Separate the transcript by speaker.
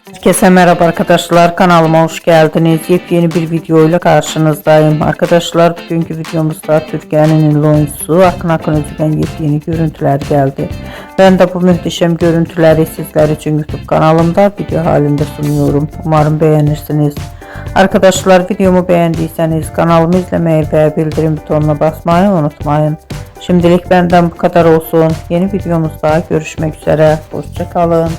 Speaker 1: Herkese merhaba arkadaşlar, kanalıma hoş geldiniz. Yepyeni bir video ile karşınızdayım. Arkadaşlar, bugünkü videomuzda Türkiye'nin ünlü oyuncusu Akın Akınözü'den yepyeni görüntüler geldi. Ben de bu muhteşem görüntüleri sizler için YouTube kanalımda video halinde sunuyorum. Umarım beğenirsiniz. Arkadaşlar, videomu beğendiyseniz kanalımı izlemeyi ve bildirim butonuna basmayı unutmayın. Şimdilik benden bu kadar olsun. Yeni videomuzda görüşmek üzere. Hoşça kalın.